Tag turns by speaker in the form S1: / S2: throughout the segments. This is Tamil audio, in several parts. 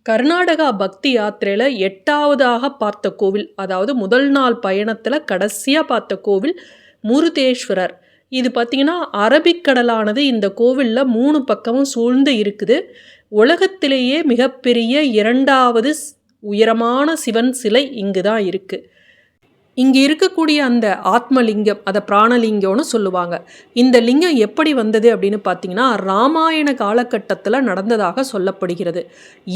S1: கர்நாடகா பக்தி யாத்திரையில் 8வதாக பார்த்த கோவில், அதாவது முதல் நாள் பயணத்தில் கடைசியாக பார்த்த கோவில் முருதேஸ்வரர். இது பார்த்திங்கன்னா அரபிக்கடலானது இந்த கோவிலில் 3 பக்கமும் சூழ்ந்து இருக்குது. உலகத்திலேயே மிகப்பெரிய 2வது உயரமான சிவன் சிலை இங்கு தான் இருக்குது. இங்கே இருக்கக்கூடிய அந்த ஆத்மலிங்கம், அதை பிராணலிங்கம்னு சொல்லுவாங்க. இந்த லிங்கம் எப்படி வந்தது அப்படின்னு பார்த்தீங்கன்னா, ராமாயண காலகட்டத்தில் நடந்ததாக சொல்லப்படுகிறது.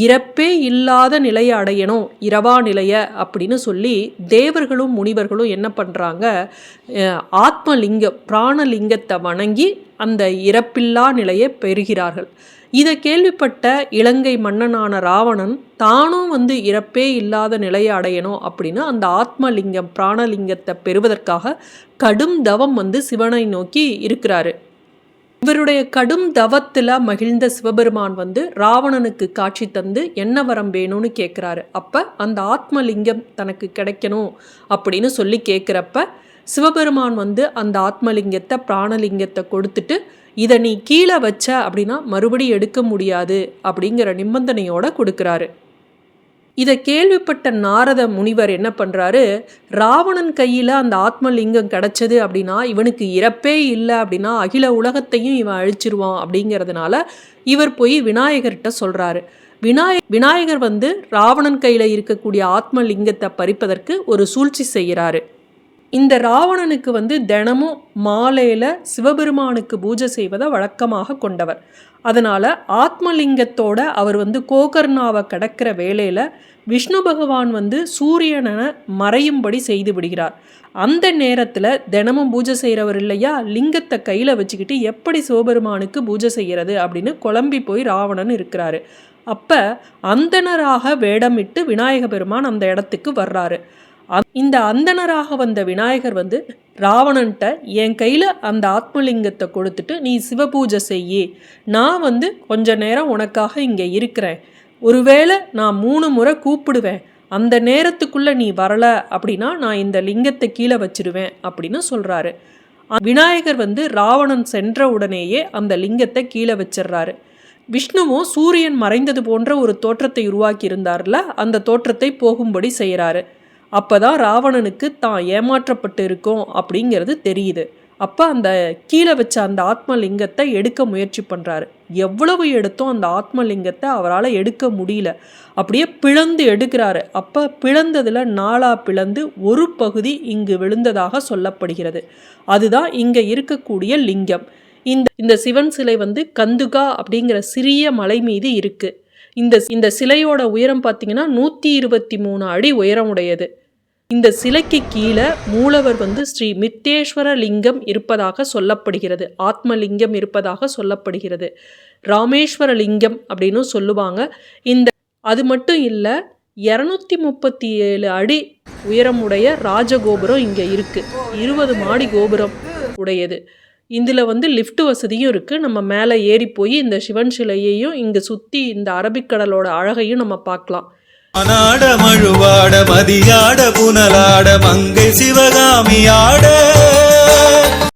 S1: இறப்பே இல்லாத நிலையை அடையணும், இரவா நிலைய அப்படின்னு சொல்லி தேவர்களும் முனிவர்களும் என்ன பண்ணுறாங்க, ஆத்மலிங்கம் பிராணலிங்கத்தை வணங்கி அந்த இறப்பில்லா நிலையை பெறுகிறார்கள். இதை கேள்விப்பட்ட இலங்கை மன்னனான ராவணன் தானும் இறப்பே இல்லாத நிலையை அடையணும் அப்படின்னு அந்த ஆத்மலிங்கம் பிராணலிங்கத்தை பெறுவதற்காக கடும் தவம் சிவனை நோக்கி இருக்கிறாரு. இவருடைய கடும் தவத்தில் மகிழ்ந்த சிவபெருமான் ராவணனுக்கு காட்சி தந்து என்ன வரம் வேணும்னு கேட்குறாரு. அப்போ அந்த ஆத்மலிங்கம் தனக்கு கிடைக்கணும் அப்படின்னு சொல்லி கேட்குறப்ப சிவபெருமான் அந்த ஆத்மலிங்கத்தை பிராணலிங்கத்தை கொடுத்துட்டு, இதை நீ கீழே வச்ச அப்படின்னா மறுபடியும் எடுக்க முடியாது அப்படிங்கிற நிபந்தனையோடு கொடுக்குறாரு. இதை கேள்விப்பட்ட நாரத முனிவர் என்ன பண்ணுறாரு, ராவணன் கையில் அந்த ஆத்மலிங்கம் கிடச்சது அப்படின்னா இவனுக்கு இறப்பே இல்லை அப்படின்னா அகில உலகத்தையும் இவன் அழிச்சிருவான் அப்படிங்கிறதுனால இவர் போய் விநாயகர்கிட்ட சொல்கிறாரு. விநாயகர் ராவணன் கையில் இருக்கக்கூடிய ஆத்மலிங்கத்தை பறிப்பதற்கு ஒரு சூழ்ச்சி செய்கிறாரு. இந்த ராவணனுக்கு தினமும் மாலையில் சிவபெருமானுக்கு பூஜை செய்வதை வழக்கமாக கொண்டவர். அதனால் ஆத்மலிங்கத்தோட அவர் கோகர்ணாவை கடக்கிற வேளையில் விஷ்ணு பகவான் சூரியனை மறையும்படி செய்து விடுகிறார். அந்த நேரத்தில் தினமும் பூஜை செய்கிறவர் இல்லையா, லிங்கத்தை கையில் வச்சுக்கிட்டு எப்படி சிவபெருமானுக்கு பூஜை செய்கிறது அப்படின்னு குழம்பி போய் ராவணன் இருக்கிறாரு. அப்போ அந்தணராக வேடமிட்டு விநாயக பெருமான் அந்த இடத்துக்கு வர்றாரு. இந்த அந்தணராக வந்த விநாயகர் ராவணன்ட்ட என் கையில் அந்த ஆத்மலிங்கத்தை கொடுத்துட்டு நீ சிவபூஜை செய்யி, நான் கொஞ்ச நேரம் உனக்காக இங்கே இருக்கிறேன், ஒருவேளை நான் 3 முறை கூப்பிடுவேன், அந்த நேரத்துக்குள்ளே நீ வரலை அப்படின்னா நான் இந்த லிங்கத்தை கீழே வச்சிருவேன் அப்படின்னு சொல்கிறாரு. விநாயகர் ராவணன் சென்ற உடனேயே அந்த லிங்கத்தை கீழே வச்சிடுறாரு. விஷ்ணுவும் சூரியன் மறைந்தது போன்ற ஒரு தோற்றத்தை உருவாக்கி இருந்தார்ல, அந்த தோற்றத்தை போகும்படி செய்கிறாரு. அப்போ தான் ராவணனுக்கு தான் ஏமாற்றப்பட்டு இருக்கோம் அப்படிங்கிறது தெரியுது. அப்போ அந்த கீழே வச்ச அந்த ஆத்மலிங்கத்தை எடுக்க முயற்சி பண்ணுறாரு. எவ்வளவு எடுத்தோம் அந்த ஆத்மலிங்கத்தை அவரால் எடுக்க முடியல. அப்படியே பிளந்து எடுக்கிறாரு. அப்போ பிளந்ததில் 4ஆக பிளந்து ஒரு பகுதி இங்கு விழுந்ததாக சொல்லப்படுகிறது. அதுதான் இங்கே இருக்கக்கூடிய லிங்கம். இந்த சிவன் சிலை கந்துகா அப்படிங்கிற சிறிய மலை மீது இருக்குது. இந்த சிலையோட உயரம் பார்த்திங்கன்னா 123 அடி உயரம் உடையது. இந்த சிலைக்கு கீழே மூலவர் ஸ்ரீ மித்தேஸ்வர லிங்கம் இருப்பதாக சொல்லப்படுகிறது. ஆத்மலிங்கம் இருப்பதாக சொல்லப்படுகிறது. ராமேஸ்வர லிங்கம் அப்படின்னு சொல்லுவாங்க. அது மட்டும் இல்லை, 237 அடி உயரமுடைய ராஜகோபுரம் இங்கே இருக்குது. 20 மாடி கோபுரம் உடையது. இதில் லிஃப்ட் வசதியும் இருக்குது. நம்ம மேலே ஏறி போய் இந்த சிவன் சிலையையும் இங்கே சுற்றி இந்த அரபிக்கடலோட அழகையும் நம்ம பார்க்கலாம்.
S2: அநாட மழுவாட மதியாட புனலாட மங்கை சிவகாமியாட